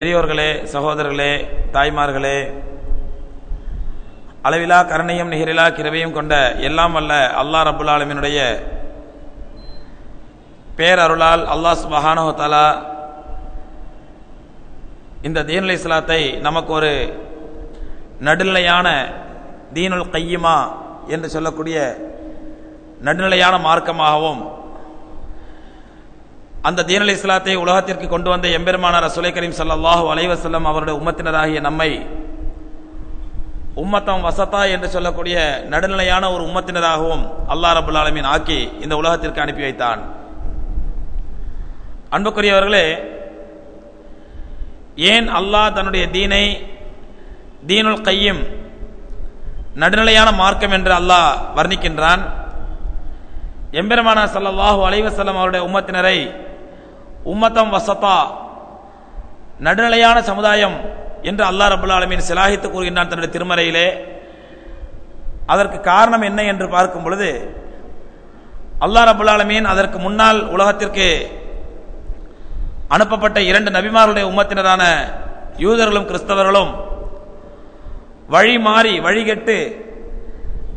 பெரியோர்களே, சகோதரர்களே, தாய்மார்களே, அளவிலா கருணையும் நிகரிலா கிருபையும் கொண்ட எல்லாம் வல்ல அல்லாஹ் ரப்புல் ஆலமீனுடைய பேரருளால் அல்லாஹ் சுப்ஹானஹு வ தஆலா இந்த தீனுல் இஸ்லாத்தை நமக்கு ஒரு நடுநிலையான தீனுல் கையிமா என்று சொல்லக்கூடிய நடுநிலையான மார்க்கமாகவும், அந்த தீனுல் இஸ்லாத்தை உலகத்திற்கு கொண்டு வந்த எம்பெருமானார் ரசூலை கரீம் ஸல்லல்லாஹு அலைஹி வஸல்லம் அவருடைய உம்மத்தினராகிய நம்மை உம்மத்தம் வசத்தா என்று சொல்லக்கூடிய நடுநிலையான ஒரு உம்மத்தினராகவும் அல்லாஹ் ரப்புல் ஆலமீன் ஆக்கி இந்த உலகத்திற்கு அனுப்பி வைத்தான். அன்புக்குரியவர்களே, ஏன் அல்லாஹ் தன்னுடைய தீனை தீனுல் கையிம் நடுநிலையான மார்க்கம் என்று அல்லாஹ் வர்ணிக்கின்றான்? எம்பெருமானார் ஸல்லல்லாஹு அலைஹி வஸல்லம் அவருடைய உம்மத்தினரை உம்மத்தம் வசத்தா நடுநிலையான சமுதாயம் என்று அல்லாஹ் ரப்புல் ஆலமீன் சிலாகித்து கூறுகின்றான் தன்னுடைய திருமறையிலே. அதற்கு காரணம் என்ன என்று பார்க்கும் பொழுது, அல்லாஹ் ரப்புல் ஆலமீன் அதற்கு முன்னால் உலகத்திற்கு அனுப்பப்பட்ட இரண்டு நபிமார்களுடைய உம்மத்தினரான யூதர்களும் கிறிஸ்தவர்களும் வழி மாறி வழிகெட்டு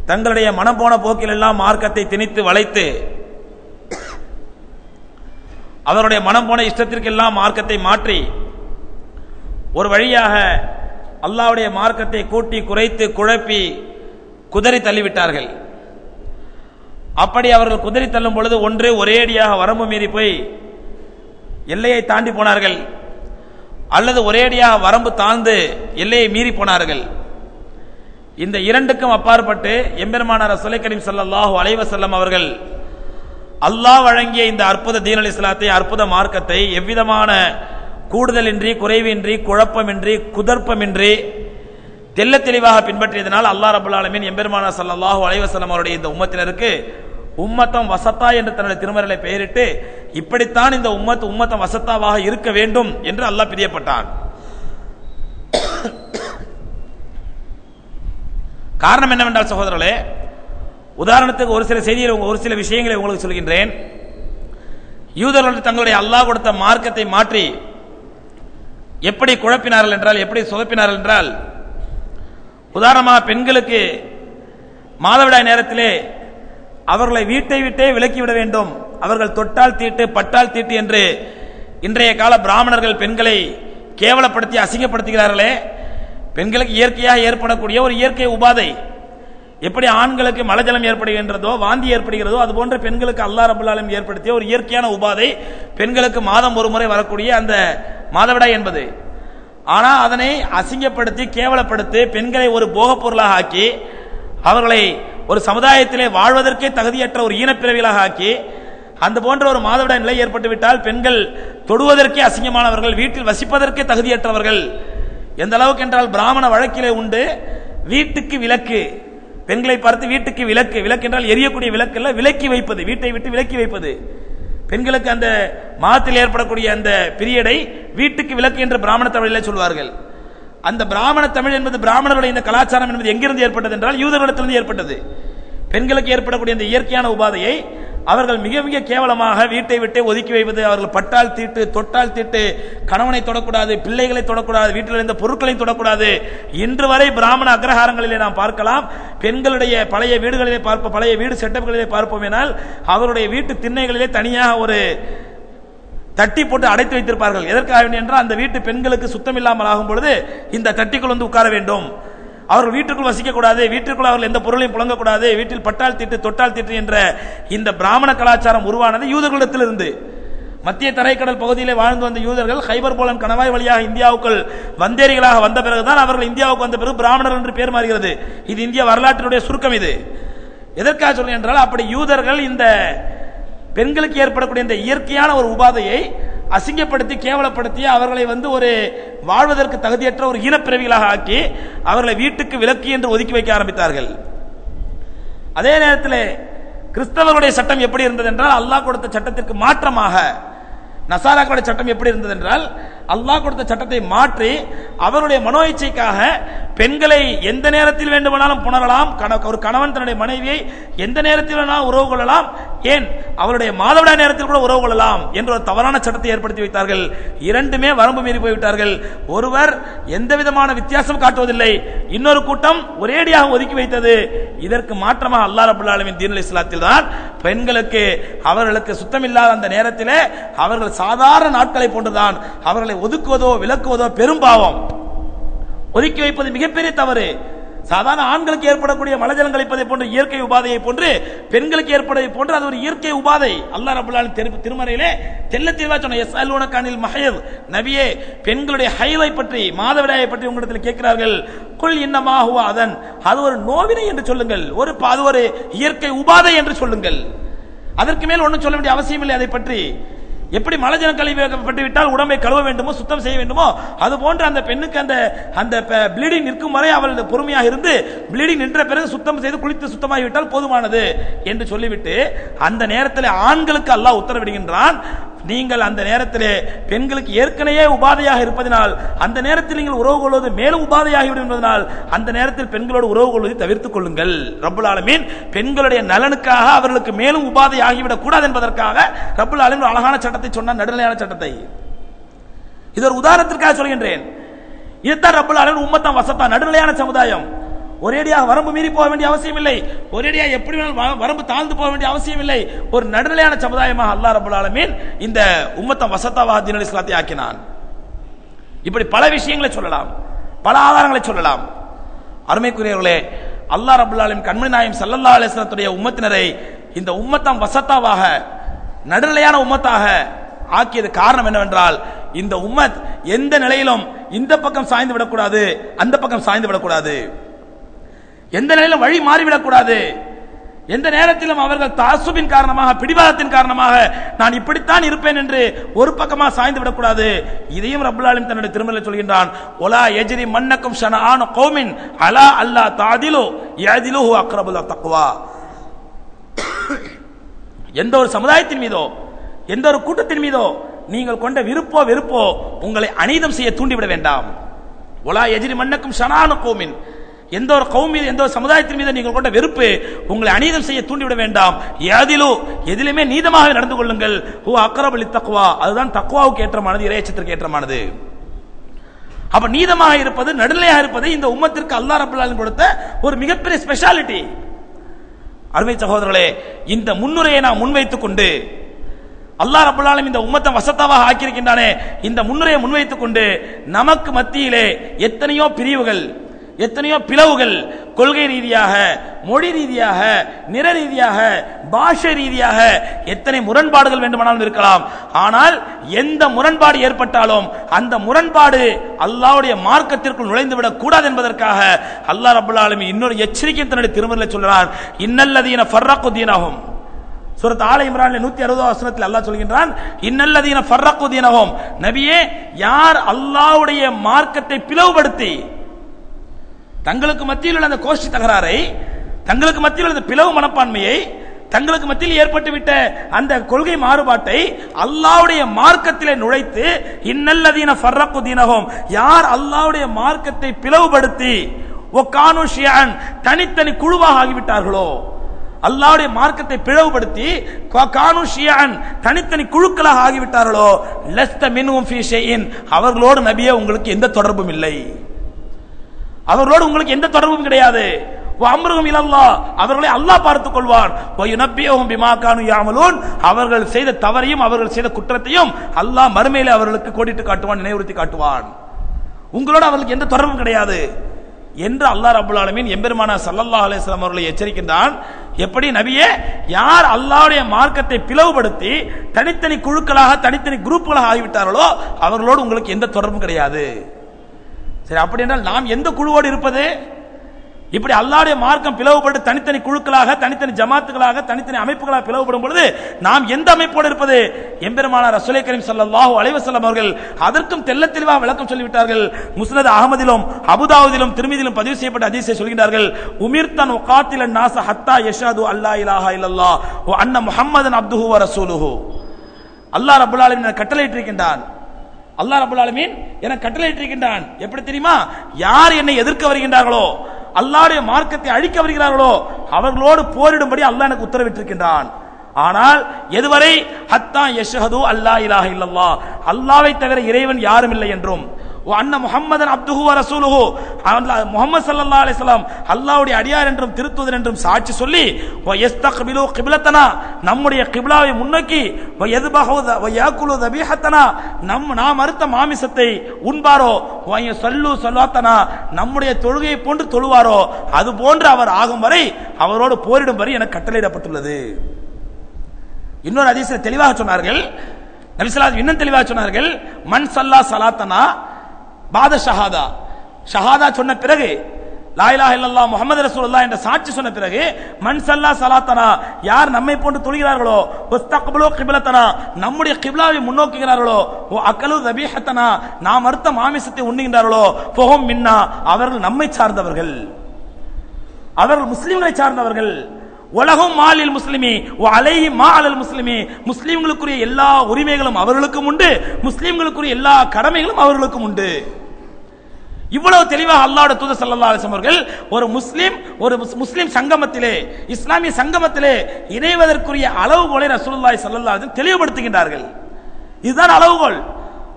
தங்களுடைய மனம் போன போக்கில் எல்லாம் மார்க்கத்தை திணித்து வளைத்து அவருடைய மனம் போன இஷ்டத்திற்கெல்லாம் மார்க்கத்தை மாற்றி ஒரு வழியாக அல்லாஹ்வுடைய மார்க்கத்தை கூட்டி குறைத்து குழப்பி குதறி தள்ளிவிட்டார்கள். அப்படி அவர்கள் குதறி தள்ளும் பொழுது ஒன்று ஒரேடியாக வரம்பு மீறி போய் எல்லையை தாண்டி போனார்கள், அல்லது ஒரேடியாக வரம்பு தாழ்ந்து எல்லையை மீறி போனார்கள். இந்த இரண்டுக்கும் அப்பாற்பட்டு எம்பெருமானார் ரசூலை கரீம் ஸல்லல்லாஹு அலைஹி வஸல்லம் அவர்கள் அல்லாஹ் வழங்கிய இந்த அற்புத தீனுல் இஸ்லாத்தை, அற்புத மார்க்கத்தை எவ்விதமான கூடுதலின்றி, குறைவின்றி, குழப்பமின்றி, குதர்ப்பமின்றி தெல்ல தெளிவாக பின்பற்றியதனால் அல்லாஹ் ரப்புல் ஆலமீன் எம்பெருமானார் ஸல்லல்லாஹு அலைஹி வஸல்லம் அவருடைய இந்த உம்மத்தினருக்கு உம்மத்தம் வசத்தா என்று தன்னுடைய திருமறையை பெயரிட்டு, இப்படித்தான் இந்த உம்மத்தம் வசத்தாவாக இருக்க வேண்டும் என்று அல்லாஹ் பிரியப்பட்டான். காரணம் என்னவென்றால் சகோதரர்களே, உதாரணத்துக்கு ஒரு சில செய்திகளை, ஒரு சில விஷயங்களை உங்களுக்கு சொல்கின்றேன். யூதர்கள் தங்களுடைய அல்லாஹ் கொடுத்த மார்க்கத்தை மாற்றி எப்படி குழப்பினார்கள் என்றால், எப்படி சொதப்பினார்கள் என்றால், உதாரணமாக பெண்களுக்கு மாதவிடாய் நேரத்திலே அவர்களை வீட்டை விட்டே விலக்கிவிட வேண்டும், அவர்கள் தொட்டால் தீட்டு பட்டால் தீட்டு என்று இன்றைய கால பிராமணர்கள் பெண்களை கேவலப்படுத்தி அசிங்கப்படுத்துகிறார்களே. பெண்களுக்கு இயற்கையாக ஏற்படக்கூடிய ஒரு இயற்கை உபாதை, எப்படி ஆண்களுக்கு மலஜலம் ஏற்படுகின்றதோ, வாந்தி ஏற்படுகிறதோ, அதுபோன்ற பெண்களுக்கு அல்லாஹ் ரப்புல் ஆலமீன் ஏற்படுத்திய ஒரு இயற்கையான உபாதை பெண்களுக்கு மாதம் ஒரு முறை வரக்கூடிய அந்த மாதவிடாய் என்பது. ஆனால் அதனை அசிங்கப்படுத்தி கேவலப்படுத்தி பெண்களை ஒரு போகப் பொருளாக ஆக்கி, அவர்களை ஒரு சமுதாயத்திலே வாழ்வதற்கே தகுதியற்ற ஒரு ஈனப்பிறவிகளாக ஆக்கி, அந்த போன்ற ஒரு மாதவிடாய் நிலை ஏற்பட்டுவிட்டால் பெண்கள் தொடுவதற்கே அசிங்கமானவர்கள், வீட்டில் வசிப்பதற்கே தகுதியற்றவர்கள். எந்த அளவுக்கு என்றால், பிராமண வழக்கிலே உண்டு வீட்டுக்கு விலக்கு, பெண்களை பார்த்து வீட்டுக்கு விலக்கு, விலக்கு என்றால் எரியக்கூடிய விலக்கு அல்ல, விலக்கி வைப்பது, வீட்டை விட்டு விலக்கி வைப்பது. பெண்களுக்கு அந்த மாதத்தில் ஏற்படக்கூடிய அந்த பீரியடை வீட்டுக்கு விலக்கு என்று பிராமண தமிழிலே சொல்வார்கள். அந்த பிராமண தமிழ் என்பது, பிராமணர்களுடைய இந்த கலாச்சாரம் என்பது எங்கிருந்து ஏற்பட்டது என்றால் யூதர்களிடத்திலிருந்து ஏற்பட்டது. பெண்களுக்கு ஏற்படக்கூடிய இந்த இயற்கையான உபாதையை அவர்கள் மிக மிக கேவலமாக வீட்டை விட்டு ஒதுக்கி வைப்பது. அவர்கள் பட்டால் தீட்டு தொட்டால் தீட்டு, கணவனை தொடக்கூடாது, பிள்ளைகளை தொடக்கூடாது, வீட்டில் இருந்த பொருட்களை தொடக்கூடாது. இன்று வரை பிராமண அக்ரஹாரங்களிலே நாம் பார்க்கலாம், பெண்களுடைய பழைய வீடுகளிலே பார்ப்போம், பழைய வீடு செட்டப்களிலே பார்ப்போம் என்றால் அவருடைய வீட்டு திண்ணைகளிலே தனியாக ஒரு தட்டி போட்டு அடைத்து வைத்திருப்பார்கள். எதற்காக என்றால், அந்த வீட்டு பெண்களுக்கு சுத்தம் இல்லாமல் ஆகும் பொழுது இந்த தட்டிக்குள் வந்து உட்கார வேண்டும், அவர்கள் வீட்டுக்குள் வசிக்கக்கூடாது, வீட்டுக்குள் அவர்கள் எந்த பொருளையும் புழங்கக்கூடாது, வீட்டில் பட்டால் தீட்டு தொட்டால் தீட்டு என்ற இந்த பிராமண கலாச்சாரம் உருவானது யூதர்களிடத்திலிருந்து. மத்திய தரைக்கடல் பகுதியிலே வாழ்ந்து வந்த யூதர்கள் ஹைபர் போலன் கணவாய் வழியாக இந்தியாவுக்குள் வந்தேரிகளாக வந்த பிறகுதான் அவர்கள் இந்தியாவுக்கு வந்த பிறகு பிராமணர் என்று பேர் மாறுகிறது. இது இந்திய வரலாற்றினுடைய சுருக்கம். இது எதற்காக சொல்றேன் என்றால், அப்படி யூதர்கள் இந்த பெண்களுக்கு ஏற்படக்கூடிய இந்த இயற்கையான ஒரு உபாதையை அசிங்கப்படுத்தி கேவலப்படுத்தி அவர்களை ஒரு வாழ்வதற்கு தகுதியற்ற ஒரு ஈனப்பிறவிகளாக ஆக்கி அவர்களை வீட்டுக்கு விலக்கு என்று ஒதுக்கி வைக்க ஆரம்பித்தார்கள். அதே நேரத்தில் கிறிஸ்தவர்களுடைய சட்டம் எப்படி இருந்தது என்றால், அல்லாஹ் கொடுத்த சட்டத்திற்கு மாற்றமாக நசாராக்களுடைய சட்டம் எப்படி இருந்தது என்றால், அல்லாஹ் கொடுத்த சட்டத்தை மாற்றி அவருடைய மனோ இச்சைக்காக பெண்களை எந்த நேரத்தில் வேண்டுமானாலும் புணரலாம். ஒரு கணவன் தன்னுடைய மனைவியை எந்த நேரத்தில் வேணாலும் உறவு கொள்ளலாம், ஏன் அவருடைய மாதவிடாய் நேரத்தில் கூட உறவு கொள்ளலாம் என்ற ஒரு தவறான சட்டத்தை ஏற்படுத்தி வைத்தார்கள். இரண்டுமே வரம்பு மீறி போய்விட்டார்கள். ஒருவர் எந்த விதமான வித்தியாசம் காட்டுவதில்லை, இன்னொரு கூட்டம் ஒரேடியாக ஒதுக்கி வைத்தது. இதற்கு மாற்றமாக அல்லாஹ் ரப்பல் ஆலமீன் தீனுல் இஸ்லாத்தில் தான் பெண்களுக்கு அவர்களுக்கு சுத்தமில்லாத அந்த நேரத்திலே அவர்கள் சாதாரண நாட்களை போன்றுதான் அவர்களை ஒதுக்குவதோ விலக்குவதோ பெரும்பாவம். ஒதுக்கி வைப்பது மிகப்பெரிய தவறு. சாதாரண ஆண்களுக்கு ஏற்படக்கூடிய மலஜலம் கழிப்பதை போன்ற இயற்கை உபாதையை போன்று பெண்களுக்கு ஏற்படுவதை போன்று அது ஒரு இயற்கை உபாதை. அல்லாஹ் ரப்பல் ஆலமீன் திருமறையிலே தெள்ள தெளிவாக சொன்ன யஸ்அலூனக அனில் மஹயத், நபியே பெண்களுடைய ஹைதை பற்றி மாதவிடாயை பற்றி உங்களிடத்தில் கேட்கிறார்கள். குல் இன்னமா ஹுவ அதன், அது ஒரு நோவினை என்று சொல்லுங்கள், அது ஒரு இயற்கை உபாதை என்று சொல்லுங்கள். அதற்கு மேல் ஒன்றும் சொல்ல வேண்டிய அவசியம் இல்லை. அதை பற்றி எப்படி மலஜலம் கழிவுப்பட்டு விட்டால் உடம்பை கழுவ வேண்டுமோ சுத்தம் செய்ய வேண்டுமோ அது போன்று அந்த பெண்ணுக்கு அந்த ப்ளீடிங் நிற்கும் வரை அவள் பொறுமையாக இருந்து ப்ளீடிங் நின்ற பிறகு சுத்தம் செய்து குளித்து சுத்தமாகிவிட்டால் போதுமானது என்று சொல்லிவிட்டு அந்த நேரத்தில் ஆண்களுக்கு அல்லாஹ் உத்தரவிடுகின்றான், நீங்கள் அந்த நேரத்தில் பெண்களுக்கு ஏற்கனவே உபாதையாக இருப்பதனால் அந்த நேரத்தில் நீங்கள் உறவு கொள்வது மேலும் உபாதையாகிவிடும் என்பதனால் அந்த நேரத்தில் பெண்களோடு உறவு கொள்வதை தவிர்த்துக் கொள்ளுங்கள். ரப்பல் ஆலமீன் பெண்களுடைய நலனுக்காக அவர்களுக்கு மேலும் உபாதை ஆகிவிடக் கூடாது என்பதற்காக ரப்பல் ஆலமீன் அழகான சட்டத்தை சொன்னார், நடுநிலையான சட்டத்தை. இது ஒரு உதாரணத்திற்காக சொல்கின்றேன். இதுதான் ரப்பல் ஆலமீன் உம்மத்தன் வசத்தா, நடுநிலையான சமுதாயம். ஒரேடியாக வரம்பு மீறி போக வேண்டிய அவசியம் இல்லை, ஒரேடியாக எப்படி வேணாலும் வரம்பு தாழ்ந்து போக வேண்டிய அவசியம் இல்லை. ஒரு நடுநிலையான சமுதாயமாக அல்லாஹ் ரப்பல் ஆலமீன் இந்த உம்மத்தன் வசத்தாவாக தீனுல் இஸ்லாத்தை ஆக்கினான். இப்படி பல விஷயங்களை சொல்லலாம், பல ஆதாரங்களை சொல்லலாம். அருமைக்குரியவர்களே, அல்லாஹ் ரப்பல் ஆலமீன் கண்மணி நாயகம் ஸல்லல்லாஹு அலைஹி வஸல்லத்துடைய உம்மத்தினரை இந்த உம்மத்தன் வசத்தாவாக நடுநிலையான உம்மத்தாக ஆக்கியது காரணம் என்னவென்றால், இந்த உம்மத் எந்த நிலையிலும் இந்த பக்கம் சாய்ந்து விடக்கூடாது, அந்த பக்கம் சாய்ந்து விடக்கூடாது, எந்த நிலையிலும் வழி மாறிவிடக்கூடாது, எந்த நேரத்திலும் அவர்கள் தாசுபின் காரணமாக பிடிவாதத்தின் காரணமாக நான் இப்படித்தான் இருப்பேன் என்று ஒரு பக்கமாக சாய்ந்து விடக்கூடாது. இதையும் ரப்பல் ஆலமீன் தன்னுடைய திருமறையில் சொல்கின்றான், ஒலா யஜ்ரி மன்னக்கும் ஷனஆனு கௌமின் அலா அல்லா தஅதிலு யஅதிலுஹு அக்ரபு தக்வா. எந்த ஒரு சமுதாயத்தின் மீதோ எந்த ஒரு கூட்டத்தின் மீதோ நீங்கள் கொண்ட விருப்போ வெறுப்போ உங்களை அநீதம் செய்ய தூண்டிவிட வேண்டாம். ஒலா யஜ்ரி மன்னக்கும் ஷனஆனு கௌமின், எந்த ஒரு கௌம் மீது எந்த ஒரு சமுதாயத்தின் மீது நீங்கள் கொண்ட வெறுப்பு உங்களை அநீதம் செய்ய தூண்டிவிட வேண்டாம். யாதிலு, எதிலுமே நீதமாக நடந்து கொள்ளுங்கள். ஹுவ அக்ரபு லித்தக்வா, அதுதான் தக்வாவுக்கு ஏற்றமானது, இறையச்சத்திற்கு ஏற்றமானது. அப்ப நீதமாக இருப்பது, நடுநிலையாக இருப்பது இந்த உம்மத்திற்கு அல்லாஹ் ரப்பல் ஆலமீன் கொடுத்த ஒரு மிகப்பெரிய ஸ்பெஷாலிட்டி. அருமை சகோதரர்களே, இந்த முன்னுரையை நாம் முன்வைத்துக் கொண்டு அல்லாஹ் ரப்பல் ஆலமீன் இந்த உம்மத்தை வசத்தாவாக ஆக்கியிருக்கின்றானே, இந்த முன்னுரையை முன்வைத்துக் கொண்டு நமக்கு மத்தியிலே எத்தனையோ பிரிவுகள், எத்தனையோ பிளவுகள், கொள்கை ரீதியாக, மொழி ரீதியாக, நிற ரீதியாக, பாஷை ரீதியாக எத்தனை முரண்பாடுகள் வேண்டுமானாலும் இருக்கலாம். ஆனால் எந்த முரண்பாடு ஏற்பட்டாலும் அந்த முரண்பாடு அல்லாஹ்வுடைய மார்க்கத்திற்குள் நுழைந்துவிடக் கூடாது என்பதற்காக அல்லாஹ் ரப்பல் ஆலமீன் இன்னொரு எச்சரிக்கை தன்னுடைய திருமறையில் சொல்கிறான். இன்னல்லதீன ஃபர்ரகு தீனஹும், சூரத் ஆல இம்ரான்ல 160வது வசனத்தில் அல்லாஹ் சொல்கின்றான், இன்னல்லதீன ஃபர்ரகு தீனஹும், நபியே யார் அல்லாஹ்வுடைய மார்க்கத்தை பிளவுபடுத்தி தங்களுக்கு மத்தியில் உள்ள அந்த கோஷ்டி தகராறை, தங்களுக்கு மத்தியில் உள்ள பிளவு மனப்பான்மையை, தங்களுக்கு மத்தியில் ஏற்பட்டுவிட்ட அந்த கொள்கை மாறுபாட்டை அல்லாஹ்வுடைய மார்க்கத்திலே நுழைத்து, இன்னல்லதீன ஃபர்ரகு தீனஹும், யார் அல்லாஹ்வுடைய மார்க்கத்தை பிளவுபடுத்தி வகானு ஷியஅன், தனித்தனி குழுவாக ஆகிவிட்டார்களோ, அல்லாஹ்வுடைய மார்க்கத்தை பிளவுபடுத்தி கானு ஷியஅன், தனித்தனி குழுக்களாக ஆகிவிட்டார்களோ, லஸ்த மின்ஹும் ஃபீ ஷைஇன், அவர்களோடு நபியே உங்களுக்கு எந்த தொடர்பும் இல்லை, அவர்களோடு உங்களுக்கு எந்த தொடர்பும் கிடையாது. அம்ருஹும் இலல்லாஹ், அவர்களை அல்லாஹ் பார்த்துக் கொள்வான். வயுனப்பியுஹும் பிமா கானூ யஅமலூன், அவர்கள் செய்த தவறையும் அவர்கள் செய்த குற்றத்தையும் அல்லாஹ் மறுமையிலே அவர்களுக்கு கோடிட்டு காட்டுவான், நினைவுறுத்தி காட்டுவான். உங்களோட அவர்களுக்கு எந்த தொடர்பும் கிடையாது என்று அல்லாஹ் ரப்பல் ஆலமீன் எம்பெருமானார் ஸல்லல்லாஹு அலைஹி வஸல்லம் அவர்களை எச்சரிக்கின்றான். எப்படி நபியே, யார் அல்லாஹ்வுடைய மார்க்கத்தை பிளவுபடுத்தி தனித்தனி குழுக்களாக, தனித்தனி குரூப்புகளாக ஆகிவிட்டார்களோ அவர்களோடு உங்களுக்கு எந்த தொடர்பும் கிடையாது. சரி, அப்படி என்றால் நாம் எந்த குழுவோடு இருப்பது? இப்படி அல்லாஹ்வுடைய மார்க்கம் பிளவுபட்டு தனித்தனி குழுக்களாக, தனித்தனி ஜமாத்துகளாக, தனித்தனி அமைப்புகளாக பிளவுபடும் பொழுது நாம் எந்த அமைப்போடு இருப்பது? எம்பெருமானார் ரசூலை கரீம் ஸல்லல்லாஹு அலைஹி வஸல்லம் அவர்கள் அதற்கும் தெள்ளத் தெளிவாக விளக்கம் சொல்லிவிட்டார்கள். முஸ்னத் அஹ்மதிலும் அபூதாவூதிலும் திருமிதிலும் பதிவு செய்யப்பட்ட ஹதீஸை சொல்கிறார்கள். உமிர்தன் வகாத்திலன் நாஸ ஹத்தா யஷஹது அல்லா இலாஹா இல்லல்லாஹ் வ அன்ன முஹம்மதன் அப்துஹு வ ரசூலுஹு. அல்லாஹ் ரப்பல் ஆலமீன் கட்டளையிட்டிருக்கின்றான், அல்லாஹ் ரப்பல் ஆலமீன் எனக்கு கட்டளையிட்டிருக்கின்றான். எப்படி தெரியுமா? யார் என்னை எதிர்க்க வருகின்றார்களோ, அல்லாஹ்வுடைய மார்க்கத்தை அழிக்க வருகிறார்களோ அவர்களோடு போரிடும்படி அல்லாஹ் எனக்கு உத்தரவிட்டிருக்கின்றான். ஆனால் எதுவரை? ஹத்தா யஷ்ஹது அல்லா இலாஹ இல்லல்லாஹ், அல்லாஹ்வை தவிர இறைவன் யாரும் இல்லை என்றும், அன்ன முஹம்மதன் அப்துஹு வ ரசூலுஹு, முஹம்மது ஸல்லல்லாஹு அலைஹி வஸல்லம் அல்லாஹ்வுடைய அடியார் என்றும் திருத்தூதர் என்றும் சாட்சி சொல்லி, வ யஸ்தக்பிலு கிப்லத்தனா, நம்முடைய கிப்லாவை முன்னோக்கி, வ யذبஹு வ யாகுலு தபீஹத்தனா, நாம் அறுத்த மாமிசத்தை உண்பாரோ, வ யஸல்லு ஸலாத்தனா, நம்முடைய தொழுகையை போன்று தொழுவாரோ அது போன்று அவர் ஆகும் வரை அவரோடு போரிடும்படி எனக்கு கட்டளையிடப்பட்டுள்ளது. இன்னொரு ஹதீஸில் தெளிவாக சொன்னார்கள், நபி ஸல்லல்லாஹு அலைஹி வஸல்லம் இன்னும் தெளிவாக சொன்னார்கள், மன் ஸல்லா ஸலாத்தனா பாத ஷஹாதா, ஷஹாதா சொன்ன பிறகு, லா இலாஹ இல்லல்லாஹ் முஹம்மது ரசூலுல்லாஹ் என்ற சாட்சி சொன்ன பிறகு, மன் ஸல்லா ஸலாத்தனா, யார் நம்மை போன்று தொழுகிறார்களோ, வஸ்தக்பிலு கிப்லத்தனா, நம்முடைய கிப்லாவை முன்னோக்குகிறார்களோ, வ அகலு தபீஹத்தனா, நாம் அறுத்த மாமிசத்தை உண்ணுகின்றார்களோ, ஃபஹும் மின்னா, அவர்கள் நம்மை சார்ந்தவர்கள், அவர்கள் முஸ்லிம்களை சார்ந்தவர்கள். உலகம் மாலில் முஸ்லிமி வ அலைஹி மா அலல் முஸ்லிமி, முஸ்லிம்களுக்குரிய எல்லா உரிமைகளும் அவர்களுக்கும் உண்டு, முஸ்லிம்களுக்குரிய எல்லா கடமைகளும் அவர்களுக்கும் உண்டு. இவ்வளவு தெளிவாக அல்லாஹ்வுடைய தூதர் ஸல்லல்லாஹு அலைஹி வஸல்லம் அவர்கள் ஒரு முஸ்லிம் சங்கமத்திலே, இஸ்லாமிய சங்கமத்திலே இணைவதற்குரிய அளவுகோலை ரசூலுல்லாஹி ஸல்லல்லாஹு அலைஹி வஸல்லம் தெளிவுபடுத்துகின்றார்கள். இதுதான் அளவுகோல்.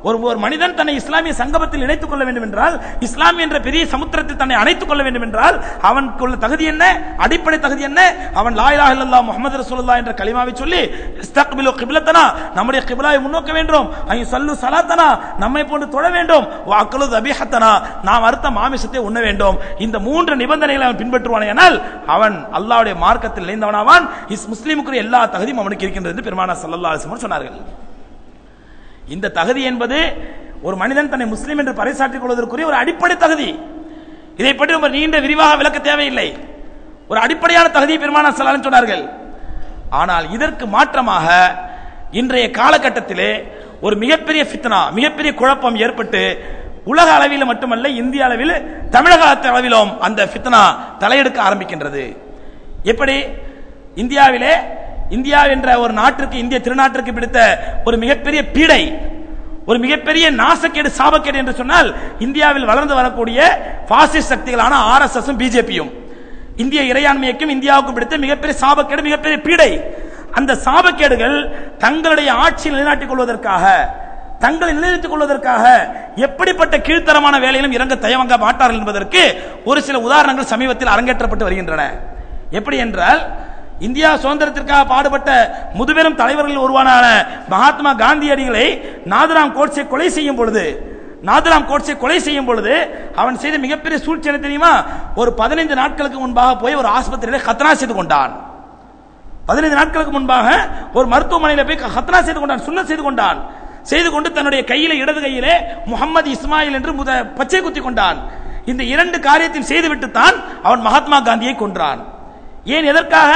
ஒரு மனிதன் தன்னை இஸ்லாமிய சங்கமத்தில் இணைத்துக் கொள்ள வேண்டும் என்றால், இஸ்லாம் என்ற பெரிய சமுத்திரத்தில் தன்னை அணைத்துக் கொள்ள வேண்டும் என்றால், அவனுக்குள்ள தகுதி என்ன? அடிப்படை தகுதி என்ன? அவன் லா இலாஹ இல்லல்லாஹ் முஹம்மது ரசூலுல்லாஹ் என்ற கலிமாவை சொல்லி, இஸ்தக்பிலு கிப்லத்தனா, நம்முடைய கிப்லாவை முன்னோக்க வேண்டும், ஐ ஸல்லு ஸலாத்தனா, நம்மை போன்று தொழ வேண்டும், வ அக்லு தபீஹத்தனா, நாம் அறுத்த மாமிசத்தை உண்ண வேண்டும். இந்த மூன்று நிபந்தனைகளை அவன் பின்பற்றுவானேயானால் அவன் அல்லாஹ்வுடைய மார்க்கத்தில் இணைந்தவனாவான். முஸ்லிமுக்குரிய எல்லா தகுதியும் அவனுக்கு இருக்கின்றது என்று பெருமானார் ஸல்லல்லாஹு அலைஹி வஸல்லம் சொன்னார்கள். இந்த தகுதி என்பது ஒரு மனிதன் தன்னை முஸ்லிம் என்று பறைசாற்றிக் கொள்வதற்குரிய ஒரு அடிப்படை தகுதி. இதை பற்றி ரொம்ப நீண்ட விரிவாக விளக்க தேவையில்லை. ஒரு அடிப்படையான தகுதியை பெருமானார் ஸல்லல்லாஹு அலைஹி வஸல்லம் சொன்னார்கள். ஆனால் இதற்கு மாற்றமாக இன்றைய காலகட்டத்திலே ஒரு மிகப்பெரிய ஃபித்னா, மிகப்பெரிய குழப்பம் ஏற்பட்டு உலக அளவில் மட்டுமல்ல, இந்திய அளவில், தமிழக அளவிலும் அந்த ஃபித்னா தலையெடுக்க ஆரம்பிக்கின்றது. எப்படி? இந்தியா என்ற ஒரு நாட்டிற்கு, இந்திய திருநாட்டிற்கு பிடித்த ஒரு மிகப்பெரிய பீடை, ஒரு மிகப்பெரிய நாசக்கேடு, சாபக்கேடு என்று சொன்னால் இந்தியாவில் வளர்ந்து வரக்கூடிய பாசிஸ்ட் சக்திகளான ஆர்எஸ்எஸும் பிஜேபியும் இந்திய இறையாண்மைக்கும் இந்தியாவுக்கும் பிடித்த மிகப்பெரிய சாபக்கேடு, மிகப்பெரிய பீடை. அந்த சாபக்கேடுகள் தங்களுடைய ஆட்சியை நிலைநாட்டிக் கொள்வதற்காக, தங்களை நிலைநிறுத்திக் கொள்வதற்காக எப்படிப்பட்ட கீழ்த்தரமான வேலையிலும் இறங்க தயங்க மாட்டார்கள் என்பதற்கு ஒரு சில உதாரணங்கள் சமீபத்தில் அரங்கேற்றப்பட்டு வருகின்றன. எப்படி என்றால், இந்தியா சுதந்திரத்திற்காக பாடுபட்ட முதுபெரும் தலைவர்கள் ஒருவரான மகாத்மா காந்தியடிகளை நாதுராம் கோட்சே கொலை செய்யும் பொழுது அவன் செய்த மிகப்பெரிய சூழ்ச்சி என்ன தெரியுமா? ஒரு 15 நாட்களுக்கு முன்பாக போய் ஒரு ஆஸ்பத்திரியில் கத்னா செய்து கொண்டான். 15 நாட்களுக்கு முன்பாக ஒரு மருத்துவமனையில் போய் கத்னா செய்து கொண்டான், சுன்னத் செய்து கொண்டான். செய்து கொண்டு தன்னுடைய கையில, இடது கையிலே முகமது இஸ்மாயில் என்று பச்சை குத்தி கொண்டான். இந்த 2 காரியத்தையும் செய்துவிட்டு தான் அவன் மகாத்மா காந்தியை கொன்றான். ஏன்? எதற்காக?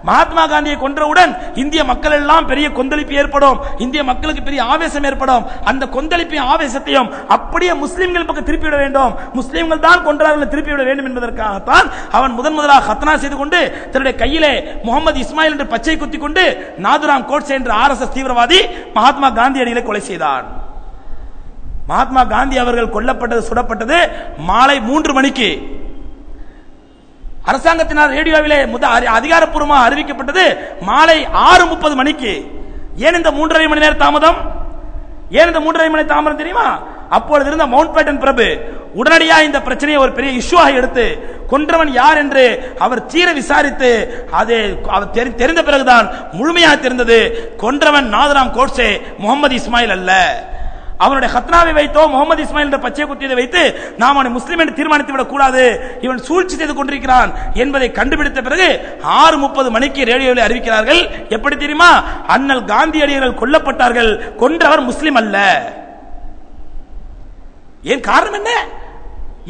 மகாத்மா காந்தியை கொன்றவுடன் இந்திய மக்கள் எல்லாம் பெரிய கொந்தளிப்பு ஏற்படும், இந்திய மக்களுக்கு பெரிய ஆவேசம் ஏற்படும். அந்த கொந்தளிப்பையும் ஆவேசத்தையும் அப்படியே முஸ்லிம்கள் பக்கம் திருப்பிவிட வேண்டும், முஸ்லிம்கள் தான் கொன்றார்கள் திருப்பிவிட வேண்டும் என்பதற்காகத்தான் அவன் முதலாக கத்னா செய்து கொண்டு தன்னுடைய கையிலே முகமது இஸ்மாயில் என்று பச்சை குத்தி கொண்டு நாதுராம் கோட்சே என்ற ஆர்எஸ்எஸ் தீவிரவாதி மகாத்மா காந்தியடிகளை கொலை செய்தான். மகாத்மா காந்தி அவர்கள் கொல்லப்பட்டது, சுடப்பட்டது மாலை 3 மணிக்கு. அரசாங்கத்தினால் ரேடியோவிலே அதிகாரப்பூர்வமாக அறிவிக்கப்பட்டது மாலை 6:30 மணிக்கு. ஏன் இந்த 3.5 மணி நேரம் தாமதம்? தெரியுமா? அப்பொழுது இருந்த மவுண்ட் பேட்டன் பிரபு உடனடியாக இந்த பிரச்சனையை ஒரு பெரிய இஷ்யூவாக எடுத்து கொன்றவன் யார் என்று அவர் தீர விசாரித்து அது தெரிந்த பிறகுதான் முழுமையாக தெரிந்தது, கொன்றவன் நாதுராம் கோட்சே, முகமது இஸ்மாயில் அல்ல. அவனுடைய கத்னாவை வைத்தோ முகமது இஸ்மாயில் என்ற பச்சை குத்தியதை வைத்து நாம் அவனை முஸ்லிம் என்று தீர்மானித்து விடக் கூடாது, இவன் சூழ்ச்சி செய்து கொண்டிருக்கிறான் என்பதை கண்டுபிடித்த பிறகு 6:30 மணிக்கு ரேடியோவில் அறிவிக்கிறார்கள். எப்படி தெரியுமா? அண்ணல் காந்தியடிகள் கொல்லப்பட்டார்கள், கொன்றவர் முஸ்லிம் அல்ல. ஏன்? காரணம் என்ன?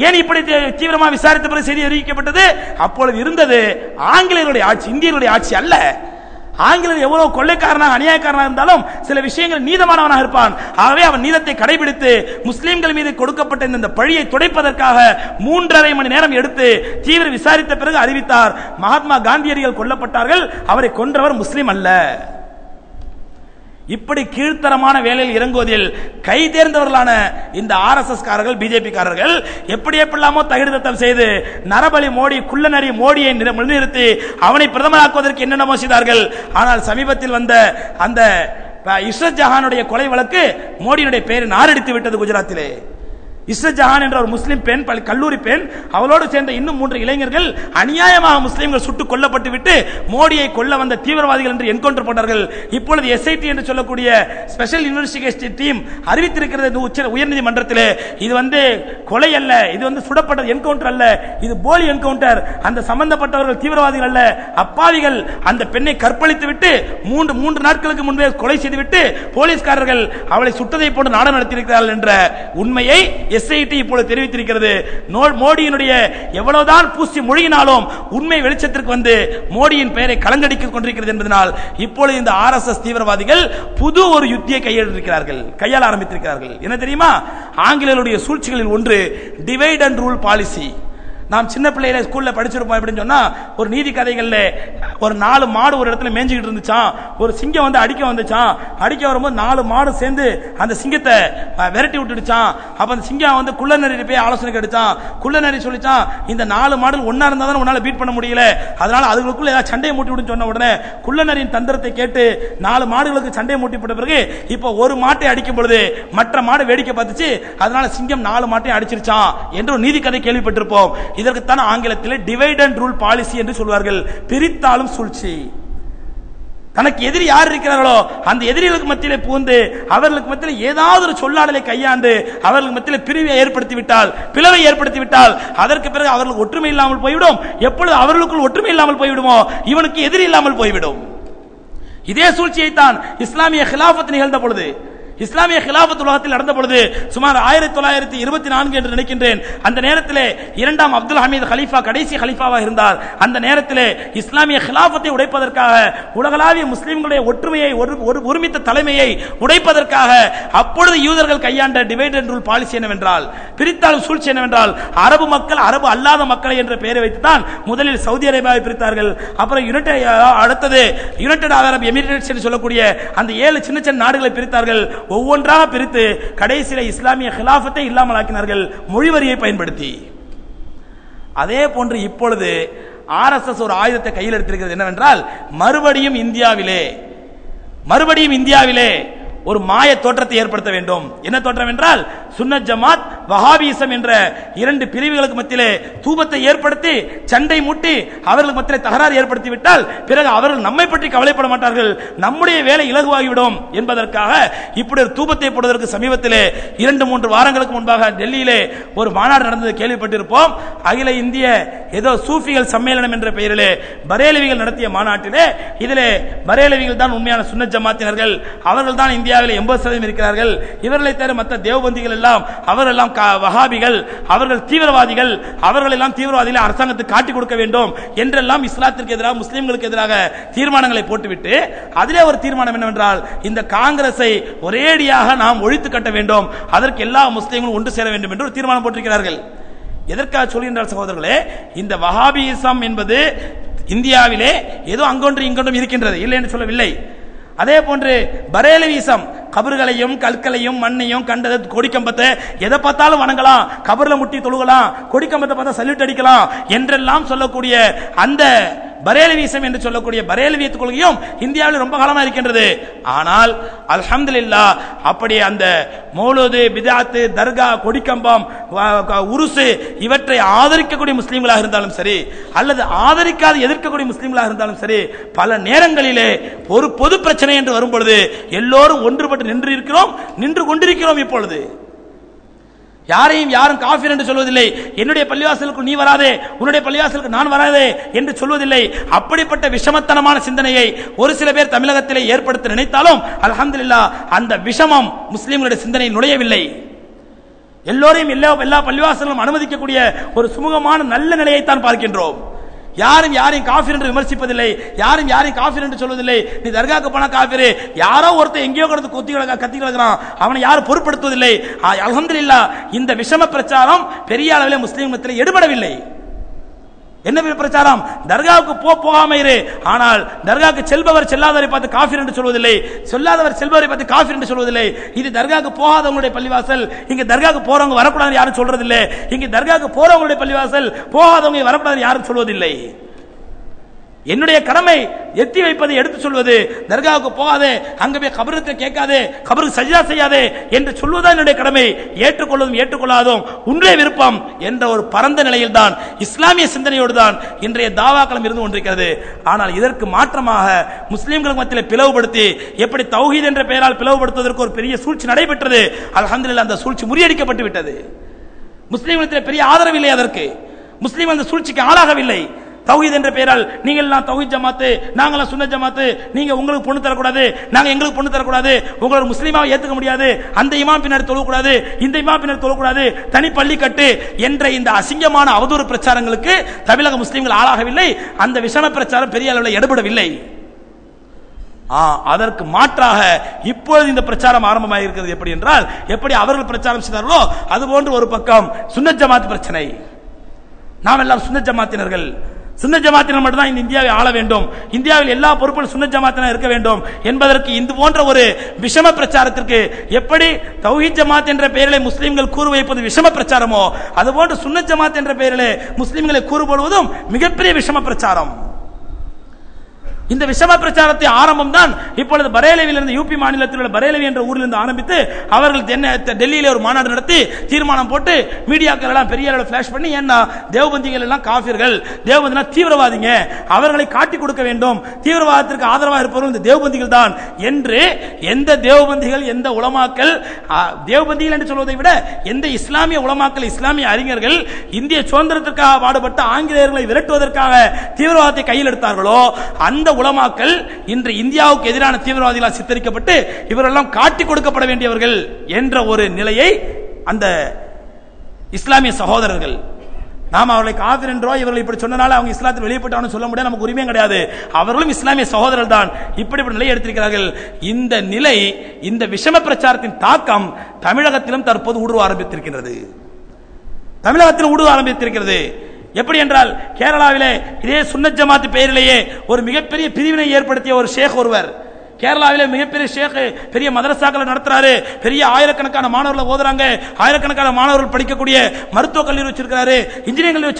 ஏன் இப்படி தீவிரமாக விசாரித்த பிறகு செய்தி அறிவிக்கப்பட்டது? அப்பொழுது இருந்தது ஆங்கிலேயருடைய ஆட்சி, இந்தியர்களுடைய ஆட்சி அல்ல. ஆங்கிலேயர் எவ்வளவு கொள்ளைக்காரனாக, அநியாயக்காரனாக இருந்தாலும் சில விஷயங்கள் நீதமானவனாக இருப்பான். ஆகவே அவன் நீதத்தை கடைபிடித்து முஸ்லிம்கள் மீது கொடுக்கப்பட்ட இந்த பழியை துடைப்பதற்காக 3.5 மணி நேரம் எடுத்து தீவிர விசாரித்த பிறகு அறிவித்தார், மகாத்மா காந்தியடிகள் கொல்லப்பட்டார்கள், அவரை கொன்றவர் முஸ்லிம் அல்ல. இப்படி கீழ்த்தரமான வேலையில் இறங்குவதில் கை தேர்ந்தவர்களான இந்த ஆர்எஸ்எஸ் காரர்கள், பிஜேபி காரர்கள் எப்படி எப்படிலாமோ தகுதித்தம் செய்து நரபலி மோடி, குள்ளநரி மோடியை முன்னிறுத்தி அவனை பிரதமராக்குவதற்கு என்னென்னமோ செய்தார்கள். ஆனால் சமீபத்தில் வந்த அந்த இஸ்ரத் ஜஹானுடைய கொலை வழக்கு மோடியுடைய பெயரை நாரடித்து விட்டது. குஜராத்திலே இஸ்ரத் ஜஹான் என்ற ஒரு முஸ்லிம் பெண், கல்லூரி பெண், அவளோடு சேர்ந்த இன்னும் 3 இளைஞர்கள் அநியாயமாக முஸ்லிம்கள் சுட்டுக் கொல்லப்பட்டு விட்டு மோடியை கொல்ல வந்த தீவிரவாதிகள் என்று என்கவுண்டர் போட்டார்கள். இப்பொழுது எஸ்ஐடி என்று சொல்லக்கூடிய ஸ்பெஷல் இன்வெஸ்டிகேஷன் டீம் அறிவித்திருக்கிறது உயர்நீதிமன்றத்தில், இது கொலை அல்ல, இது சுடப்பட்ட என்கவுண்டர் அல்ல, இது போலி என்கவுண்டர், அந்த சம்பந்தப்பட்டவர்கள் தீவிரவாதிகள் அல்ல, அப்பாவிகள். அந்த பெண்ணை கற்பழித்து விட்டு 3 நாட்களுக்கு முன்பே கொலை செய்துவிட்டு போலீஸ்காரர்கள் அவளை சுட்டதை போட்டு நாடகம் நடத்தியிருக்கிறார்கள் என்ற உண்மையை எஸ்ஐடி இப்பொழுது தெரிவித்திருக்கிறது. மோடியினுடைய எவ்வளவுதான் பூசி மொழியினாலும் உண்மை வெளிச்சத்திற்கு வந்து மோடியின் பெயரை கலங்கடித்துக் கொண்டிருக்கிறது என்பதனால் இப்பொழுது இந்த ஆர்எஸ்எஸ் தீவிரவாதிகள் புது ஒரு யுத்தியை கையாள ஆரம்பித்திருக்கிறார்கள். என்ன தெரியுமா? ஆங்கிலேயருடைய சூழ்ச்சிகளில் ஒன்று டிவைட் அண்ட் ரூல் பாலிசி. நாம் சின்ன பிள்ளையில ஸ்கூல்ல படிச்சிருப்போம். எப்படின்னு சொன்னா, ஒரு நீதி கதைகள்ல ஒரு 4 மாடு ஒரு இடத்துல மேய்ஞ்சிக்கிட்டு இருந்துச்சான். ஒரு சிங்கம் அடிக்க வந்துச்சான். அடிக்க வரும்போது 4 மாடு சேர்ந்து அந்த சிங்கத்தை விரட்டி விட்டுடுச்சான். அப்ப அந்த சிங்கம் குள்ளநரி போய் ஆலோசனை கேட்டுச்சான். குள்ளநரி சொல்லிச்சான், இந்த 4 மாடுகள் ஒன்னா இருந்தா தான் உன்னால பீட் பண்ண முடியல, அதனால அதுக்குள்ள ஏதாவது சண்டையை மூட்டி விட்டு சொன்ன உடனே குள்ளநரியின் தந்திரத்தை கேட்டு 4 மாடுகளுக்கு சண்டையை மூட்டி போட்ட பிறகு இப்ப ஒரு மாட்டை அடிக்கும் பொழுது மற்ற மாடு வேடிக்கை பார்த்துச்சு, அதனால சிங்கம் 4 மாட்டையும் அடிச்சிருச்சான் என்று ஒரு நீதி கதை கேள்விப்பட்டிருப்போம். இதற்குத்தான் ஆங்கிலத்தில் டிவைட் அண்ட் ரூல் பாலிசி என்று சொல்வார்கள். பிரித்தாலும் சூழ்ச்சி. தனக்கு எதிரி யார் இருக்கிறார்களோ அந்த எதிரிகளுக்கு மத்தியிலே புகுந்து அவர்களுக்கு மத்தியில் ஏதாவது ஒரு சொல்லாடலை கையாண்டு அவர்களுக்கு மத்தியில் பிரிவை ஏற்படுத்திவிட்டால், பிளவை ஏற்படுத்திவிட்டால், அதற்கு பிறகு அவர்களுக்கு ஒற்றுமை இல்லாமல் போய்விடும். எப்பொழுது அவர்களுக்குள் ஒற்றுமை இல்லாமல் போய்விடுமோ இவனுக்கு எதிரி இல்லாமல் போய்விடும். இதே சூழ்ச்சியை தான் இஸ்லாமிய கிலாபத் நிகழ்ந்த பொழுது, இஸ்லாமிய கிலாபத் உலகத்தில் நடந்த பொழுது சுமார் 1924 என்று நினைக்கின்றேன். அந்த நேரத்தில் 2ஆம் அப்துல் ஹமீத் கலீஃபா கடைசி கலீஃபாவாக இருந்தார். அந்த நேரத்தில் இஸ்லாமிய கிலாபத்தை உடைப்பதற்காக, உலகளாவிய முஸ்லிம்களுடைய ஒற்றுமையை, ஒருமித்த தலைமையை உடைப்பதற்காக அப்பொழுது யூதர்கள் கையாண்ட டிவைட் அண்ட் ரூல் பாலிசி என்னவென்றால், பிரித்தாலும் சூழ்ச்சி என்னவென்றால், அரபு மக்கள், அரபு அல்லாத மக்களை என்ற பெயரை வைத்துதான் முதலில் சவுதி அரேபியாவை பிரித்தார்கள். அப்புறம் அடுத்தது யுனைடெட் அரப் எமிரேட்ஸ் என்று சொல்லக்கூடிய அந்த 7 சின்ன சின்ன நாடுகளை பிரித்தார்கள். ஒவ்வொன்றாக பிரித்து கடைசியில் இஸ்லாமிய கிலாபத்தை இல்லாமல் ஆக்கினார்கள் மொழிவரியை பயன்படுத்தி. அதே போன்று இப்பொழுது ஆர்எஸ்எஸ் ஒரு ஆயுதத்தை கையில் எடுத்திருக்கிறது. என்னவென்றால், மறுபடியும் இந்தியாவிலே ஒரு மாய தோற்றத்தை ஏற்படுத்த வேண்டும். என்ன தோற்றம் என்றால், சுன்னத் ஜமாத், வஹாபிசம் என்ற 2 பிரிவுகளுக்கு மத்தியிலே தூபத்தை ஏற்படுத்தி சண்டை மூட்டி அவர்களுக்கு மத்தியிலே தகராறு ஏற்படுத்தி விட்டால் பிறகு அவர்கள் நம்மை பற்றி கவலைப்பட மாட்டார்கள், நம்முடைய வேலை இலகுவாகிவிடும் என்பதற்காக இப்படி ஒரு தூபத்தை போடுவதற்கு சமீபத்திலே 2-3 வாரங்களுக்கு முன்பாக டெல்லியிலே ஒரு மாநாடு நடந்தது கேள்விப்பட்டிருப்போம். அகில இந்திய ஏதோ சூஃபிகள் சம்மேளனம் என்ற பெயரிலே பரேலவிகள் நடத்திய மாநாட்டிலே இதிலே பரேலவிகள் தான் உண்மையான சுன்னத் ஜமாத்தினர்கள், அவர்கள் தான் இந்தியாவில் 80% இருக்கிறார்கள். இவர்களை தவிர மற்ற தேவபந்திகள் எல்லாம் அவரெல்லாம் வஹாபிகள், அவர்கள் தீவிரவாதிகள், அவர்கள் எல்லாம் தீவிரவாதிகளை அரசாங்கத்துக்கு காட்டிக் கொடுக்க வேண்டும் என்றெல்லாம் இஸ்லாத்திற்கு எதிராக, முஸ்லிம்களுக்கு எதிராக தீர்மானங்களை போட்டுவிட்டு அதிலே ஒரு தீர்மானம் என்னவென்றால், இந்த காங்கிரஸை ஒரேடியாக நாம் ஒழித்து கட்ட வேண்டும், அதற்கு எல்லா முஸ்லிம்களும் ஒன்று சேர வேண்டும் என்று ஒரு தீர்மானம் போட்டிருக்கிறார்கள். எதற்காக சொல்கின்றார் சகோதரர்களே? இந்த வஹாபிசம் என்பது இந்தியாவிலே ஏதோ அங்கொன்று இங்கொன்றும் இருக்கின்றது, இல்லை என்று சொல்லவில்லை. அதே போன்று பரேலவிசம், கபர்களையும் கற்களையும் மண்ணையும் கண்டது, கொடிக்கம்பத்தை எதை பார்த்தாலும் வணங்கலாம், கபர்ல முட்டி தொழுகலாம், கொடிக்கம்பத்தை பார்த்தா சல்யூட் அடிக்கலாம் என்றெல்லாம் சொல்லக்கூடிய அந்த பரேலவிசம் என்று சொல்லக்கூடிய பரேலவியத் கொள்கையும் இந்தியாவில் ரொம்ப காலமா இருக்கின்றது. ஆனால் அல்ஹம்துலில்லாஹ் அப்படி அந்த மௌலூது, பிதாத்து, தர்கா, கொடிக்கம்பம், உருசு இவற்றை ஆதரிக்கக்கூடிய முஸ்லிம்களாக இருந்தாலும் சரி, அல்லது ஆதரிக்காத எதிர்க்கக்கூடிய முஸ்லிம்களாக இருந்தாலும் சரி, பல நேரங்களிலே ஒரு பொது பிரச்சனை என்று வரும் பொழுது எல்லோரும் ஒன்றுபட்டு நின்று கொண்டிருக்கிறோம். இப்பொழுது யாரையும் யாரும் காஃபிர் என்று சொல்வதில்லை. என்னுடைய பள்ளிவாசலுக்கு நீ வராதே, உன்னுடைய பள்ளிவாசலுக்கு நான் வராதே என்று சொல்வதில்லை. அப்படிப்பட்ட விஷமத்தனமான சிந்தனையை ஒரு சில பேர் தமிழகத்திலே ஏற்படுத்த நினைத்தாலும் அல்ஹம்துலில்லாஹ் அந்த விஷமம் முஸ்லிம்களுடைய சிந்தனையில் நுழையவில்லை. எல்லோரையும் எல்லா பள்ளிவாசலும் அனுமதிக்கக்கூடிய ஒரு சுமூகமான நல்ல நிலையைத்தான் பார்க்கின்றோம். யாரும் யாரையும் காஃபிர் என்று விமர்சிப்பதில்லை, யாரும் யாரையும் காஃபிர் என்று சொல்வதில்லை. நீ தர்காக்கு போனா காஃபிர், யாரோ ஒருத்தர் எங்கேயோ கடந்து கத்தி கிடக்கிறான், அவனை யாரும் பொருட்படுத்துவதில்லை. அல்ஹம்துலில்லாஹ் இந்த விஷம பிரச்சாரம் பெரிய அளவில் முஸ்லிம் மத்தியில் எடுபடவில்லை. என்ன பிரச்சாரம்? தர்காவுக்கு போகாம இரு, ஆனால் தர்காவுக்கு செல்பவர் செல்லாதவரை பார்த்து காஃபிர் என்று சொல்வதில்லை, சொல்லாதவர் செல்பவரை பார்த்து காஃபிர் என்று சொல்வதில்லை. இது தர்காவுக்கு போகாதவங்களுடைய பள்ளிவாசல், இங்க தர்காவுக்கு போறவங்க வரக்கூடாது யாரும் சொல்றதில்லை. இங்க தர்காவுக்கு போறவங்களுடைய பள்ளிவாசல், போகாதவங்க வரக்கூடாது யாரும் சொல்வதில்லை. என்னுடைய கடமை எத்தி வைப்பதை எடுத்து சொல்வது, தர்காவுக்கு போகாதே, அங்க போய் கபருக்கு கேட்காதே, கபருக்கு சஜ்தா செய்யாதே என்று சொல்வதுதான் என்னுடைய கடமை. ஏற்றுக்கொள்வதும் ஏற்றுக்கொள்ளாதும் உன்னுடைய விருப்பம் என்ற ஒரு பரந்த நிலையில் தான், இஸ்லாமிய சிந்தனையோடு தான் இன்றைய தாவாக்களம் இருந்து கொண்டிருக்கிறது. ஆனால் இதற்கு மாற்றமாக முஸ்லிம்களுக்கு மத்தியில் பிளவுபடுத்தி, எப்படி தௌஹீத் என்ற பெயரால் பிளவுபடுத்துவதற்கு ஒரு பெரிய சூழ்ச்சி நடைபெற்றது. அல்ஹம்துலில்லாஹ் அந்த சூழ்ச்சி முறியடிக்கப்பட்டு விட்டது. முஸ்லிம்களிடத்தில் பெரிய ஆதரவு இல்லை, அதற்கு முஸ்லிம் அந்த சூழ்ச்சிக்கு ஆளாகவில்லை. தௌஹீத் என்ற பெயரால் நீங்கள் எல்லாம் தௌஹீத் ஜமாத்து, நாங்களாம் சுன்னத் ஜமாத்து, நீங்க உங்களுக்கு பொண்ணு தரக்கூடாது, நாங்க எங்களுக்கு பொண்ணு தரக்கூடாது, உங்களோட முஸ்லீமாவை ஏத்துக்க முடியாது, அந்த இமாம் பின்னர் தொழக்கூடாது, இந்த இமாம் பின்னர் தொழக்கூடாது, தனி பள்ளி கட்டு என்ற இந்த அசிங்கமான அவதூறு பிரச்சாரங்களுக்கு தமிழக முஸ்லீம்கள் ஆளாகவில்லை. அந்த விஷம பிரச்சாரம் பெரிய அளவில் எடுபடவில்லை. அதற்கு மாற்றாக இப்பொழுது இந்த பிரச்சாரம் ஆரம்பமாக இருக்கிறது. எப்படி என்றால், எப்படி அவர்கள் பிரச்சாரம் செய்தார்களோ அதுபோன்று ஒரு பக்கம் சுன்னத் ஜமாத் பிரச்சனை. நாம் எல்லாம் சுன்னத் ஜமாத்தினர்கள், சுன்னத் ஜமாத்தினர் மட்டும்தான் இந்த இந்தியாவை ஆள வேண்டும், இந்தியாவில் எல்லா பொறுப்பும் சுன்னத் ஜமாத்தினர் இருக்க வேண்டும் என்பதற்கு இந்த போன்ற ஒரு விஷம பிரச்சாரத்திற்கு, எப்படி தௌஹீத் ஜமாத் என்ற பெயரிலே முஸ்லிம்கள் கூறு வைப்பது விஷம பிரச்சாரமோ அதுபோன்று சுன்னத் ஜமாத் என்ற பெயரிலே முஸ்லிம்களை கூறுபடுவதும் மிகப்பெரிய விஷம பிரச்சாரம். இந்த விஷம பிரச்சாரத்தை ஆரம்பம் தான் இப்பொழுது பரேலவியில் இருந்து, யூபி மாநிலத்தில் உள்ள பரேலவி என்ற ஊரில் இருந்து ஆரம்பித்து அவர்கள் டெல்லியிலே ஒரு மாநாடு நடத்தி தீர்மானம் போட்டு மீடியாக்கள் எல்லாம் பெரிய அளவில் ஃபிளாஷ் பண்ணி, ஏன்னா தேவபந்திகள் எல்லாம் காஃபிர்கள், தேவபந்தினா தீவிரவாதிங்க, அவர்களை காட்டி கொடுக்க வேண்டும், தீவிரவாதத்திற்கு ஆதரவாக இருப்பவர்கள் இந்த தேவபந்திகள் தான் என்று எந்த தேவபந்திகள், எந்த உலமாக்கள், தேவபந்திகள் என்று சொல்வதை விட எந்த இஸ்லாமிய உலமாக்கள், இஸ்லாமிய அறிஞர்கள் இந்திய சுதந்திரத்திற்காக பாடுபட்ட ஆங்கிலேயர்களை விரட்டுவதற்காக தீவிரவாதத்தை கையில் எடுத்தார்களோ அந்த உலமாக்கள் இன்று இந்தியாவுக்கு எதிரான தீவிரவாதிகளால் சித்தரிக்கப்பட்டு இவரெல்லாம் காட்டி கொடுக்கப்பட வேண்டியவர்கள் என்ற ஒரு நிலையை அந்த இஸ்லாமிய சகோதரர்கள், நாம் அவர்களை காஃபிர் என்றோ இவர்கள் இப்படி சொன்னனால அவங்க இஸ்லாத்தில் வெளியே போட்டான்னு சொல்ல முடியாது, நமக்கு உரிமையும் கிடையாது. அவர்களும் இஸ்லாமிய சகோதரர்கள் தான். இப்படிப்பட்ட நிலையை எடுத்திருக்கிறார்கள். இந்த நிலை, இந்த விஷம பிரச்சாரத்தின் தாக்கம் தமிழகத்திலும் தற்போது ஊடுருவ ஆரம்பித்திருக்கிறது. தமிழகத்திலும் ஊடுருவ ஆரம்பித்திருக்கிறது. எப்படி என்றால், கேரளாவிலே இதே சுன்னத் ஜமாத் பெயரிலேயே ஒரு மிகப்பெரிய பிரிவினை ஏற்படுத்திய ஒரு ஷேக் ஒருவர், கேரளாவிலே மிகப்பெரிய ஷேக், பெரிய மதரசாக்களை நடத்துறாரு, பெரிய ஆயிரக்கணக்கான மாணவர்கள் ஓதுறாங்க, ஆயிரக்கணக்கான மாணவர்கள் படிக்கக்கூடிய மருத்துவ கல்லூரி வச்சிருக்காரு, இன்ஜினியரிங் கல்லூரி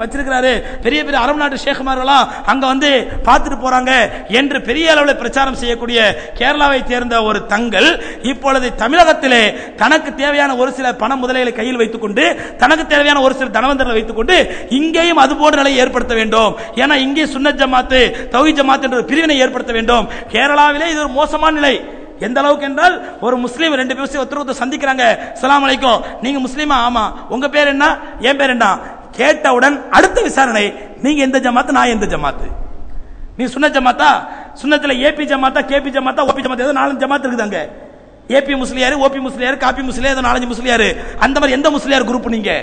வச்சிருக்காரு, பெரிய பெரிய அரபு நாட்டு ஷேக்குமார்களாம் அங்க வந்து பார்த்துட்டு போறாங்க என்று பெரிய அளவில் பிரச்சாரம் செய்யக்கூடிய கேரளாவை சேர்ந்த ஒரு தங்கள் இப்பொழுது தமிழகத்திலே தனக்கு தேவையான ஒரு சில பண முதலைகளை கையில் வைத்துக் கொண்டு, தனக்கு தேவையான ஒரு சில தனவந்தர்களை வைத்துக் கொண்டு இங்கேயும் அது போன்ற நிலையை ஏற்படுத்த வேண்டும். ஏன்னா இங்கே சுன்னத் ஜமாத்து, தௌஹீத் ஜமாத் என்ற பிரிவினை ஏற்படுத்த வேண்டும். கேரளா இது ஒரு மோசமான நிலை. எந்த அளவுக்கு என்றால், ஒரு முஸ்லீம் ரெண்டு பேரும் ஒருத்தர் சந்திக்கிறாங்க, அஸ்ஸலாமு அலைக்கும், நீங்க முஸ்லீமா? ஆமா. உங்க பேர் என்ன? என் பேர் என்ன? கேட்டவுடன் அடுத்த விசாரணை, நீங்க எந்த ஜமாத்து, நான் எந்த ஜமாத்து, நீ சுன்னத் ஜமாத்தா, சுன்னத்துல ஏபி ஜமாத்தா, கேபி ஜமாத்தா, ஓபி ஜமாத்தா, ஏதோ 4 ஜமாத் இருக்குதாங்க. ஏபி முஸ்லியாரு, ஓபி முஸ்லியாரு, காபி முஸ்லியாரு, ஏதோ 4 முஸ்லியாரு, அந்த மாதிரி எந்த முஸ்லியார் குரூப் நீங்க?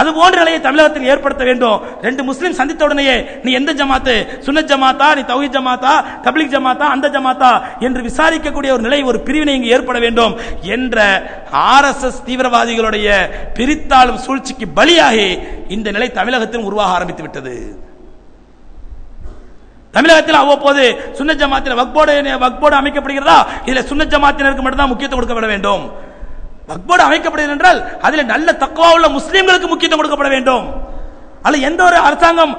அது போன்ற நிலையை தமிழகத்தில் ஏற்படுத்த வேண்டும். 2 முஸ்லிம் சந்தித்த உடனே நீ எந்த ஜமாத்து, சுன்னத் ஜமாத்தா, நீ தௌஹீத் ஜமாத்தா, தப்லீக் ஜமாத்தா, அந்த ஜமாத்தா என்று விசாரிக்கக்கூடிய ஒரு நிலை, ஒரு பிரிவினை இங்கு ஏற்பட வேண்டும் என்ற ஆர்எஸ்எஸ் தீவிரவாதிகளுடைய பிரித்தாளும் சூழ்ச்சிக்கு பலியாகி இந்த நிலை தமிழகத்தில் உருவாக ஆரம்பித்து விட்டது. தமிழகத்தில் அவ்வப்போது சுன்னத் ஜமாத்தில் வக்போர்டு அமைக்கப்படுகிறதா, இதுல சுன்னத் ஜமாத்தினருக்கு மட்டும்தான் முக்கியத்துவம் கொடுக்கப்பட வேண்டும். வக்போர்டு அமைக்கப்படுகிறது என்றால் அதில் நல்ல தக்வா உள்ள முஸ்லிம்களுக்கு முக்கியத்துவம் கொடுக்கப்பட வேண்டும். அல்ல எந்த ஒரு அரசாங்கம்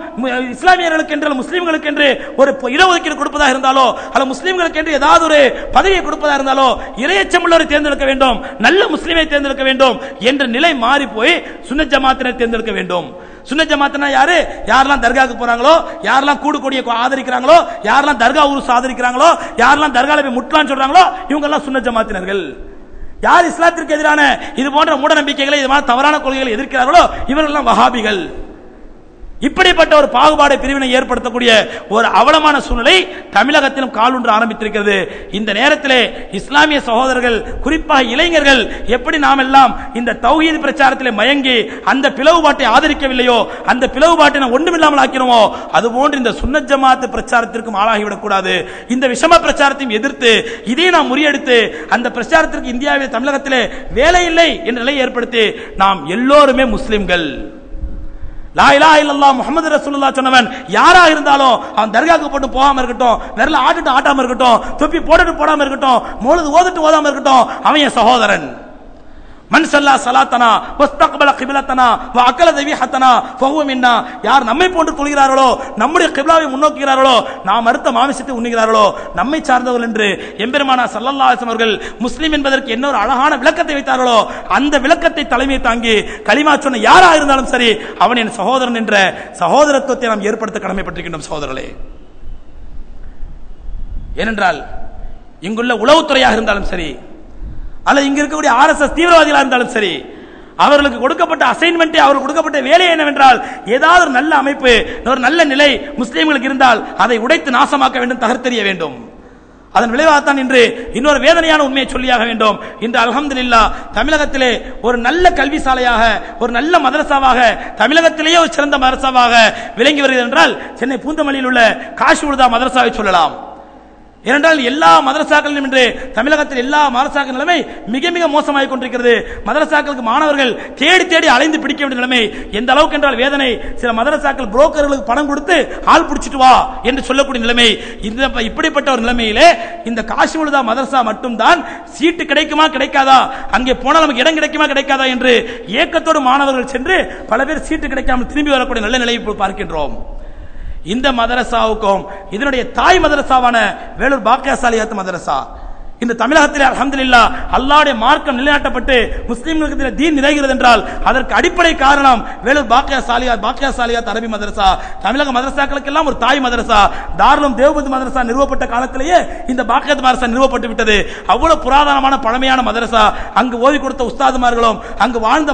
இஸ்லாமியர்களுக்கு என்று, முஸ்லிம்களுக்கு என்று ஒரு இடஒதுக்கீடு கொடுப்பதாக இருந்தாலோ, அல்ல முஸ்லிம்களுக்கு என்று ஏதாவது ஒரு பதவியை கொடுப்பதாக இருந்தாலோ, இரையச்சம் உள்ளவரை தேர்ந்தெடுக்க வேண்டும், நல்ல முஸ்லிமை தேர்ந்தெடுக்க வேண்டும் என்ற நிலை மாறி போய் சுன்னத் ஜமாத்தினை தேர்ந்தெடுக்க வேண்டும். சுன்னத் ஜமாத்னா யாரு? யாரெல்லாம் தர்காவுக்கு போறாங்களோ, யாரெல்லாம் கூடு கொடியை ஆதரிக்கிறாங்களோ, யாரெல்லாம் தர்கா உருஸ் ஆதரிக்கிறாங்களோ, யாரெல்லாம் தர்கால போய் முட்லான்னு சொல்றாங்களோ, இவங்க எல்லாம் சுன்னத் ஜமாத்தினர்கள். யார் இஸ்லாத்திற்கு எதிரான இது போன்ற மூட நம்பிக்கைகளை, இது மாதிரி தவறான கொள்கைகளை எதிர்க்கிறார்களோ, இவர்கள் எல்லாம் வஹாபிகள். இப்படிப்பட்ட ஒரு பாகுபாடு, பிரிவினை ஏற்படுத்தக்கூடிய ஒரு அவலமான சூழ்நிலை தமிழகத்திலும் காலூன்ற ஆரம்பித்திருக்கிறது. இந்த நேரத்திலே இஸ்லாமிய சகோதரர்கள், குறிப்பாக இளைஞர்கள், எப்படி நாம் எல்லாம் இந்த தௌஹீத் பிரச்சாரத்திலே மயங்கி அந்த பிளவுபாட்டை ஆதரிக்கவில்லையோ, அந்த பிளவுபாட்டை நாம் ஒன்றுமில்லாமல் ஆக்கிறோமோ, அதுபோன்று இந்த சுன்னத் ஜமாத் பிரச்சாரத்திற்கும் ஆளாகிவிடக் கூடாது. இந்த விஷம பிரச்சாரத்தையும் எதிர்த்து இதை நாம் முறியடித்து அந்த பிரச்சாரத்திற்கு இந்தியாவில், தமிழகத்திலே வேலை இல்லை என்ற நிலையை ஏற்படுத்தி நாம் எல்லோருமே முஸ்லிம்கள், லா இலாஹ இல்லல்லாஹ் முஹம்மது ரசூலுல்லாஹ் சொன்னவன் யாரா இருந்தாலும் அவன் தர்காவுக்கு போட்டு போகாம இருக்கட்டும், விரல ஆட்டுட்டு ஆட்டாம இருக்கட்டும், தொப்பி போட்டுட்டு போடாம இருக்கட்டும், மௌலிது ஓதிட்டு ஓதாம இருக்கட்டும், அவன் என் சகோதரன். மன் ஸல்லா ஸலாத்தனா வஸ்தக்பல கிப்லத்தனா வ அகல தபீஹத்தனா ஃபஹுவ மின்னா. யார் நம்மை போன்று தொழுகிறார்களோ, நம்முடைய கிப்லாவை முன்னோக்குகிறார்களோ, நாம் அறுத்த மாமிசத்தை உண்ணுகிறார்களோ நம்மை சார்ந்தவர்கள் என்று எம்பெருமானார் ஸல்லல்லாஹு அலைஹி வஸல்லம் அவர்கள் முஸ்லிம் என்பதற்கு என்ன ஒரு அழகான விளக்கத்தை வைத்தார்களோ, அந்த விளக்கத்தை தலைமை தாங்கி கலிமா சொன்ன யாரா இருந்தாலும் சரி அவன் என் சகோதரன் என்ற சகோதரத்துவத்தை நாம் ஏற்படுத்த கடமைப்பட்டிருக்கின்றோம் சகோதரர்களே. ஏனென்றால் இங்குள்ள உளவுத்துறையாக இருந்தாலும் சரி, அல்லது இங்க இருக்கக்கூடிய RSS தீவிரவாதிகளாக இருந்தாலும் சரி, அவர்களுக்கு கொடுக்கப்பட்ட அசைன்மெண்ட், அவர்களுக்கு கொடுக்கப்பட்ட வேலை என்னவென்றால், ஏதாவது ஒரு நல்ல அமைப்பு, ஒரு நல்ல நிலை முஸ்லிம்களுக்கு இருந்தால் அதை உடைத்து நாசமாக்க வேண்டும், தகர்த்தெறிய வேண்டும். அதன் விளைவாகத்தான் இன்று இன்னொரு வேதனையான உண்மையை சொல்லியாக வேண்டும். இன்று அல்ஹம்துலில்லாஹ் தமிழகத்திலே ஒரு நல்ல கல்வி சாலையாக, ஒரு நல்ல மதரசாவாக, தமிழகத்திலேயே ஒரு சிறந்த மதரசாவாக விளங்கி வருகிறது என்றால் சென்னை பூந்தமல்லியில் உள்ள காஷி உழுதா மதரசாவை சொல்லலாம். ஏனென்றால் எல்லா மதரசாக்களிலும் இன்று தமிழகத்தில் எல்லா மதரசாக்கள் நிலைமை மிக மிக மோசமாக கொண்டிருக்கிறது. மதரசாக்களுக்கு மாணவர்கள் தேடி தேடி அலைந்து பிடிக்க வேண்டிய நிலைமை எந்த அளவுக்கு என்றால் வேதனை. சில மதரசாக்கள் புரோக்கர்களுக்கு பணம் கொடுத்து ஆள் பிடிச்சிட்டு வா என்று சொல்லக்கூடிய நிலைமை. இப்படிப்பட்ட ஒரு நிலைமையிலே இந்த காஷி உழுதா மதரசா மட்டும்தான் சீட்டு கிடைக்குமா கிடைக்காதா, அங்கே போனால் நமக்கு இடம் கிடைக்குமா கிடைக்காதா என்று ஏக்கத்தோடு மாணவர்கள் சென்று பல பேர் சீட்டு கிடைக்காமல் திரும்பி வரக்கூடிய நல்ல நிலையை பார்க்கின்றோம். இந்த மதரசாவுக்கும் இதனுடைய தாய் மதரசாவான வேலூர் பாக்கியா சாலியாத் மதரசா இந்த தமிழகத்தில் அல்ஹம்துலில்லாஹ் அல்லாஹ்வுடைய மார்க்கம் நிலைநாட்டப்பட்டு முஸ்லிம்களுக்கு தீன் நிறைகிறது என்றால் அதற்கு அடிப்படை காரணம் வேலூர் பாக்கியா சாலியாத் அரபி மதரசா. தமிழக மதரசாக்களுக்கெல்லாம் ஒரு தாய் மதரசா. தாருலும் தேவபந்த் மதரசா நிறுவப்பட்ட காலத்திலேயே இந்த பாக்கியாத் மதரசா நிறுவப்பட்டு விட்டது. அவ்வளவு புராதனமான பழமையான மதரசா. அங்கு ஓதி கொடுத்த உஸ்தாதுமார்களும், அங்கு வாழ்ந்த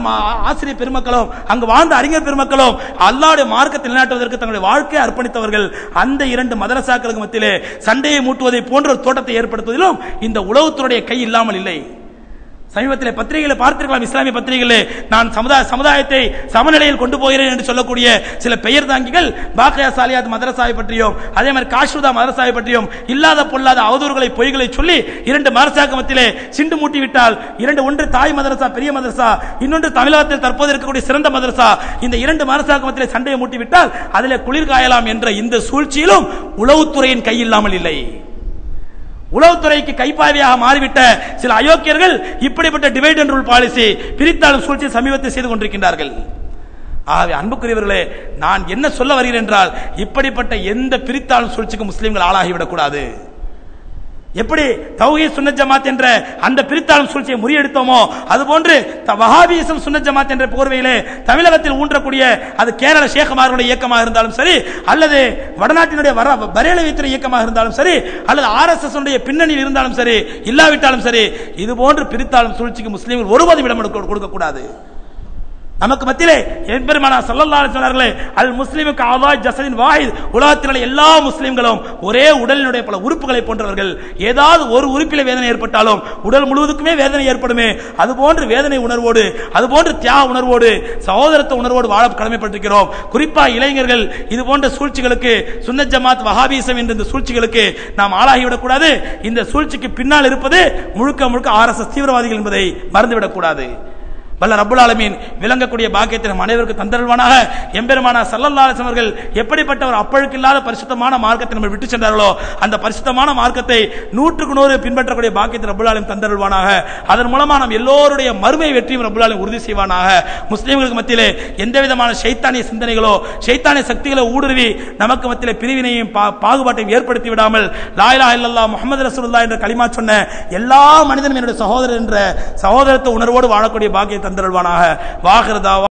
ஆசிரியர் பெருமக்களும், அங்கு வாழ்ந்த அறிஞர் பெருமக்களும் அல்லாஹ்வுடைய மார்க்கத்தை நிலைநாட்டுவதற்கு தங்களுடைய வாழ்க்கையை அர்ப்பணித்தவர்கள். அந்த இரண்டு மதரசாக்களுக்கு மத்தியிலே சண்டையை மூட்டுவதை போன்ற ஒரு தோட்டத்தை ஏற்படுத்துவதிலும் இந்த உளவுத்துறையுடைய கை இல்லாமல் இல்லை. சமீபத்தில் பத்திரிகைகளை பார்த்திருக்கலாம், இஸ்லாமிய பத்திரிகைகளே நான் சமுதாயத்தை சமநிலையில் கொண்டு போகிறேன் என்று சொல்லக்கூடிய சில பெயர் தாங்கிகள் பாக்கியா சாலியாத் மதரசாவை பற்றியும் அதே மாதிரி காஷுதா மதரசாவை பற்றியும் இல்லாத பொல்லாத அவதூறுகளை பொய்களை சொல்லி இரண்டு மதரசாக்கு மத்தியிலே சிண்டு மூட்டி விட்டால் ஒன்று தாய் மதரசா பெரிய மதரசா, இன்னொன்று தமிழகத்தில் தற்போது இருக்கக்கூடிய சிறந்த மதரசா, இந்த இரண்டு மதரசாக்கு மத்தியிலே சண்டையை மூட்டி விட்டால் அதிலே குளிர் காயலாம் என்ற இந்த சூழ்ச்சியிலும் உளவுத்துறையின் கை இல்லாமல் இல்லை. உளவுத்துறைக்கு கைப்பாவையாக மாறிவிட்ட சில அயோக்கியர்கள் இப்படிப்பட்ட டிவைட் அண்ட் ரூல் பாலிசி, பிரித்தாளும் சூழ்ச்சி சமீபத்தில் செய்து கொண்டிருக்கின்றார்கள். ஆகவே அன்புக்குரியவர்களே, நான் என்ன சொல்ல வருகிறேன் என்றால், இப்படிப்பட்ட எந்த பிரித்தாளும் சூழ்ச்சிக்கு முஸ்லிம்கள் ஆளாகிவிடக் கூடாது. எப்படி தௌஹீத் சுன்னத் ஜமாத் என்ற அந்த பிரித்தாளும் சூழ்ச்சியை முறியடித்தோமோ அதுபோன்று வஹாபியிசம் சுன்னத் ஜமாத் என்ற போர்வையிலே தமிழகத்தில் ஊன்றக்கூடிய அது கேரள ஷேഖமார்களுடைய இயக்கமாக இருந்தாலும் சரி, அல்லது வடநாட்டினுடைய பரேலவித்துறை இயக்கமாக இருந்தாலும் சரி, அல்லது RSS உடைய பின்னணியில் இருந்தாலும் சரி, இல்லாவிட்டாலும் சரி, இது போன்று பிரித்தாளும் சூழ்ச்சிக்கு முஸ்லிம்கள் ஒருபோதும் இடம் கொடுக்க கூடாது. நமக்கு மத்தியிலே எம்பெருமானார் ஸல்லல்லாஹு அலைஹி வஸல்லம் அல் முஸ்லிமுக்கு அலா ஜஸதின் வாஹித், உலகத்தில் எல்லா முஸ்லிம்களும் ஒரே உடலினுடைய பல உறுப்புகளை போன்றவர்கள். ஏதாவது ஒரு உறுப்பிலே வேதனை ஏற்பட்டாலும் உடல் முழுவதுக்குமே வேதனை ஏற்படுமே, அதுபோன்று வேதனை உணர்வோடு, அதுபோன்று தியாக உணர்வோடு, சகோதரத்துவ உணர்வோடு வாழ கடமைப்பட்டிருக்கிறோம். குறிப்பாக இளைஞர்கள் இது போன்ற சூழ்ச்சிகளுக்கு, சுன்னத் ஜமாத் வஹாபிசம் என்ற இந்த சூழ்ச்சிகளுக்கு நாம் ஆளாகிவிடக் கூடாது. இந்த சூழ்ச்சிக்கு பின்னால் இருப்பது முழுக்க முழுக்க RSS தீவிரவாதிகள் என்பதை மறந்துவிடக் கூடாது. வல்ல ரப்புல் ஆலமீன் விளங்கக்கூடிய பாக்கியத்தை நம் அனைவருக்கும் தந்தருள்வானாக. எம்பெருமானார் ஸல்லல்லாஹு அலைஹி வஸல்லம் அவர்கள் எப்படிப்பட்ட ஒரு அப்பழுக்கில்லாத பரிசுத்தமான மார்க்கத்தை நம்ம விட்டு சென்றார்களோ அந்த பரிசுத்தமான மார்க்கத்தை 100% பின்பற்றக்கூடிய பாக்கியத்தை ரப்புல் ஆலமீன் தந்தருள்வானாக. அதன் மூலமா நாம் எல்லோருடைய மறுமை வெற்றியும் ரப்புல் ஆலமீன் உறுதி செய்வானாக. முஸ்லிம்களுக்கு மத்தியிலே எந்த விதமான ஷைத்தானிய சிந்தனைகளோ ஷைத்தானிய சக்திகளோ ஊடுருவி நமக்கு மத்தியிலே பிரிவினையும் பாகுபாட்டையும் ஏற்படுத்தி விடாமல் லா இலாஹ இல்லல்லாஹ் முஹம்மது ரசூலுல்லாஹ் என்ற கலிமா சொன்ன எல்லா மனிதனும் என்னுடைய சகோதரர் என்ற சகோதரத்துவ உணர்வோடு வாழக்கூடிய பாக்கியத்தை தந்தருள்வானாக. வாகிர் தாவா